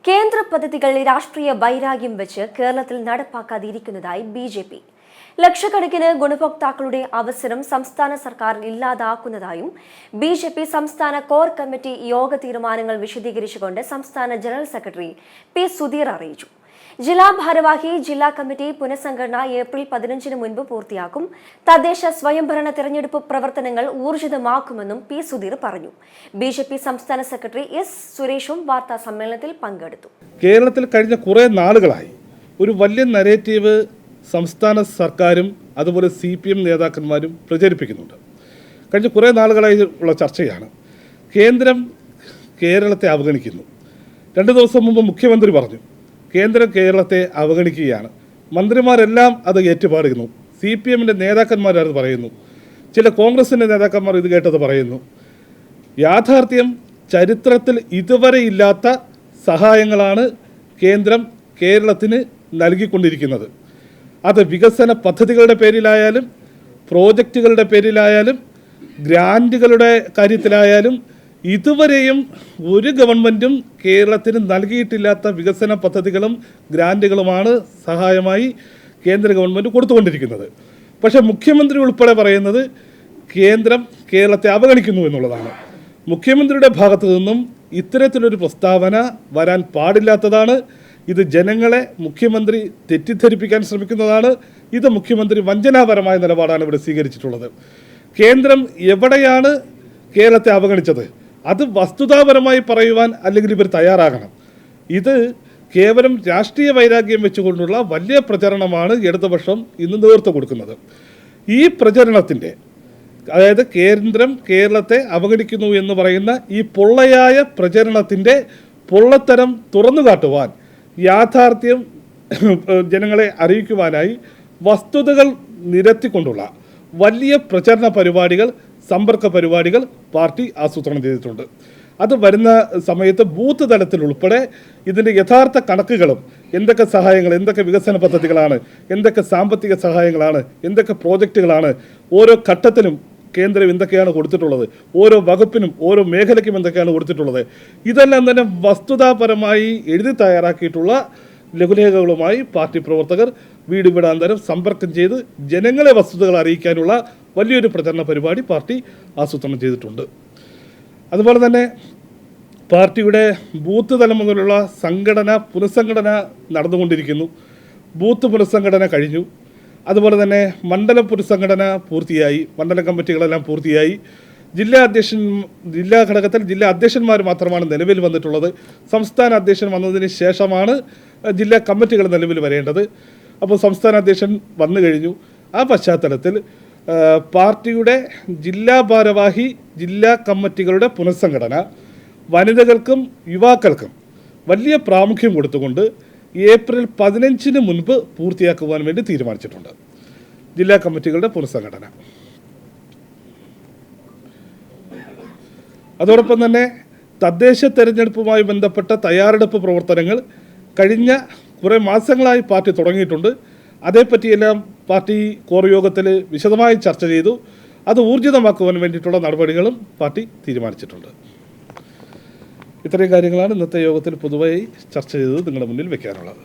കേന്ദ്ര പദ്ധതികൾ രാഷ്ട്രീയ വൈരാഗ്യം വെച്ച് കേരളത്തിൽ നടപ്പാക്കാതിരിക്കുന്നതായി ബി.ജെ.പി. ലക്ഷക്കണക്കിന് ഗുണഭോക്താക്കളുടെ അവസരം സംസ്ഥാന സർക്കാർ ഇല്ലാതാക്കുന്നതായും ബി.ജെ.പി. സംസ്ഥാന കോർ കമ്മിറ്റി യോഗ തീരുമാനങ്ങൾ വിശദീകരിച്ചുകൊണ്ട് സംസ്ഥാന ജനറൽ സെക്രട്ടറി പി. സുധീർ അറിയിച്ചു. ജില്ലാ ഭാരവാഹി ജില്ലാ കമ്മിറ്റി പുനഃസംഘടന ഏപ്രിൽ 15 മുൻപ് പൂർത്തിയാക്കും. തദ്ദേശ സ്വയംഭരണ തെരഞ്ഞെടുപ്പ് പ്രവർത്തനങ്ങൾ ഊർജിതമാക്കുമെന്നും പി. സുധീർ പറഞ്ഞു. ബി.ജെ.പി. സംസ്ഥാന സെക്രട്ടറി എസ്. സുരേഷും വാർത്താ സമ്മേളനത്തിൽ പങ്കെടുത്തു. കേരളത്തിൽ കഴിഞ്ഞ കുറേ നാളുകളായി ഒരു വലിയ നരേറ്റീവ് സംസ്ഥാന സർക്കാരും അതുപോലെ CPM നേതാക്കന്മാരും പ്രചരിപ്പിക്കുന്നുണ്ട്. കഴിഞ്ഞ കുറേ നാളുകളായി ഉള്ള ചർച്ചയാണ്. കേന്ദ്രം കേരളത്തെ അവഗണിക്കുന്നു. 2 ദിവസം മുമ്പ് മുഖ്യമന്ത്രി പറഞ്ഞു കേന്ദ്രം കേരളത്തെ അവഗണിക്കുകയാണ്. മന്ത്രിമാരെല്ലാം അത് ഏറ്റുപാടുന്നു. CPMൻ്റെ നേതാക്കന്മാരത് പറയുന്നു. ചില കോൺഗ്രസിൻ്റെ നേതാക്കന്മാർ ഇത് കേട്ടത് പറയുന്നു. യാഥാർത്ഥ്യം ചരിത്രത്തിൽ ഇതുവരെ ഇല്ലാത്ത സഹായങ്ങളാണ് കേന്ദ്രം കേരളത്തിന് നൽകിക്കൊണ്ടിരിക്കുന്നത്. അത് വികസന പദ്ധതികളുടെ പേരിലായാലും പ്രോജക്റ്റുകളുടെ പേരിലായാലും ഗ്രാൻറ്റുകളുടെ കാര്യത്തിലായാലും ഇതുവരെയും ഒരു ഗവൺമെൻറ്റും കേരളത്തിന് നൽകിയിട്ടില്ലാത്ത വികസന പദ്ധതികളും ഗ്രാൻറ്റുകളുമാണ് സഹായമായി കേന്ദ്ര ഗവൺമെൻറ് കൊടുത്തുകൊണ്ടിരിക്കുന്നത്. പക്ഷേ മുഖ്യമന്ത്രി ഉൾപ്പെടെ പറയുന്നത് കേന്ദ്രം കേരളത്തെ അവഗണിക്കുന്നു എന്നുള്ളതാണ്. മുഖ്യമന്ത്രിയുടെ ഭാഗത്തു നിന്നും ഇത്തരത്തിലൊരു പ്രസ്താവന വരാൻ പാടില്ലാത്തതാണ്. ഇത് ജനങ്ങളെ മുഖ്യമന്ത്രി തെറ്റിദ്ധരിപ്പിക്കാൻ ശ്രമിക്കുന്നതാണ്. ഇത് മുഖ്യമന്ത്രി വഞ്ചനാപരമായ നിലപാടാണ് ഇവിടെ സ്വീകരിച്ചിട്ടുള്ളത്. കേന്ദ്രം എവിടെയാണ് കേരളത്തെ അവഗണിച്ചത് അത് വസ്തുതാപരമായി പറയുവാൻ അല്ലെങ്കിൽ ഇവർ തയ്യാറാകണം. ഇത് കേവലം രാഷ്ട്രീയ വൈരാഗ്യം വെച്ചുകൊണ്ടുള്ള വലിയ പ്രചരണമാണ് ഇടതുപക്ഷം ഇന്ന് നേതൃത്വം കൊടുക്കുന്നത്. ഈ പ്രചരണത്തിൻ്റെ അതായത് കേന്ദ്രം കേരളത്തെ അവഗണിക്കുന്നു എന്ന് പറയുന്ന ഈ പൊള്ളയായ പ്രചരണത്തിൻ്റെ പൊള്ളത്തരം തുറന്നു കാട്ടുവാൻ യാഥാർത്ഥ്യം ജനങ്ങളെ അറിയിക്കുവാനായി വസ്തുതകൾ നിരത്തിക്കൊണ്ടുള്ള വലിയ പ്രചരണ പരിപാടികൾ സമ്പർക്ക പരിപാടികൾ പാർട്ടി ആസൂത്രണം ചെയ്തിട്ടുണ്ട്. അത് വരുന്ന സമയത്ത് ബൂത്ത് തലത്തിൽ ഉൾപ്പെടെ ഇതിൻ്റെ യഥാർത്ഥ കണക്കുകളും എന്തൊക്കെ സഹായങ്ങൾ എന്തൊക്കെ വികസന പദ്ധതികളാണ് എന്തൊക്കെ സാമ്പത്തിക സഹായങ്ങളാണ് എന്തൊക്കെ പ്രോജക്റ്റുകളാണ് ഓരോ ഘട്ടത്തിലും കേന്ദ്രം എന്തൊക്കെയാണ് കൊടുത്തിട്ടുള്ളത് ഓരോ വകുപ്പിനും ഓരോ മേഖലയ്ക്കും എന്തൊക്കെയാണ് കൊടുത്തിട്ടുള്ളത് ഇതെല്ലാം തന്നെ വസ്തുതാപരമായി എഴുതി തയ്യാറാക്കിയിട്ടുള്ള ലഘുലേഖകളുമായി പാർട്ടി പ്രവർത്തകർ വീട് വീടാന്തരം സമ്പർക്കം ചെയ്ത് ജനങ്ങളെ വസ്തുതകൾ അറിയിക്കാനുള്ള വലിയൊരു പ്രചരണ പരിപാടി പാർട്ടി ആസൂത്രണം ചെയ്തിട്ടുണ്ട്. അതുപോലെ തന്നെ പാർട്ടിയുടെ ബൂത്ത് തലം മുതലുള്ള പുനഃസംഘടന നടന്നുകൊണ്ടിരിക്കുന്നു. ബൂത്ത് പുനഃസംഘടന കഴിഞ്ഞു. അതുപോലെ തന്നെ മണ്ഡലം പുനഃസംഘടന പൂർത്തിയായി. മണ്ഡലം കമ്മിറ്റികളെല്ലാം പൂർത്തിയായി. ജില്ലാ ഘടകത്തിൽ ജില്ലാ അധ്യക്ഷന്മാർ മാത്രമാണ് നിലവിൽ വന്നിട്ടുള്ളത്. സംസ്ഥാന അധ്യക്ഷൻ വന്നതിന് ശേഷമാണ് ജില്ലാ കമ്മിറ്റികൾ നിലവിൽ വരേണ്ടത്. അപ്പോൾ സംസ്ഥാന അധ്യക്ഷൻ വന്നു കഴിഞ്ഞു. ആ പശ്ചാത്തലത്തിൽ പാർട്ടിയുടെ ജില്ലാ ഭാരവാഹി ജില്ലാ കമ്മിറ്റികളുടെ പുനഃസംഘടന വനിതകൾക്കും യുവാക്കൾക്കും വലിയ പ്രാമുഖ്യം കൊടുത്തുകൊണ്ട് ഏപ്രിൽ 15 മുൻപ് പൂർത്തിയാക്കുവാൻ വേണ്ടി തീരുമാനിച്ചിട്ടുണ്ട്. ജില്ലാ കമ്മിറ്റികളുടെ പുനഃസംഘടന അതോടൊപ്പം തന്നെ തദ്ദേശ തെരഞ്ഞെടുപ്പുമായി ബന്ധപ്പെട്ട തയ്യാറെടുപ്പ് പ്രവർത്തനങ്ങൾ കഴിഞ്ഞ കുറേ മാസങ്ങളായി പാർട്ടി തുടങ്ങിയിട്ടുണ്ട്. അതേപ്പറ്റിയെല്ലാം പാർട്ടി കോർ യോഗത്തിൽ വിശദമായി ചർച്ച ചെയ്തു. അത് ഊർജിതമാക്കുവാൻ വേണ്ടിയിട്ടുള്ള നടപടികളും പാർട്ടി തീരുമാനിച്ചിട്ടുണ്ട്. ഇത്രയും കാര്യങ്ങളാണ് ഇന്നത്തെ യോഗത്തിൽ പൊതുവായി ചർച്ച ചെയ്തത് നിങ്ങളുടെ മുന്നിൽ വെക്കാനുള്ളത്.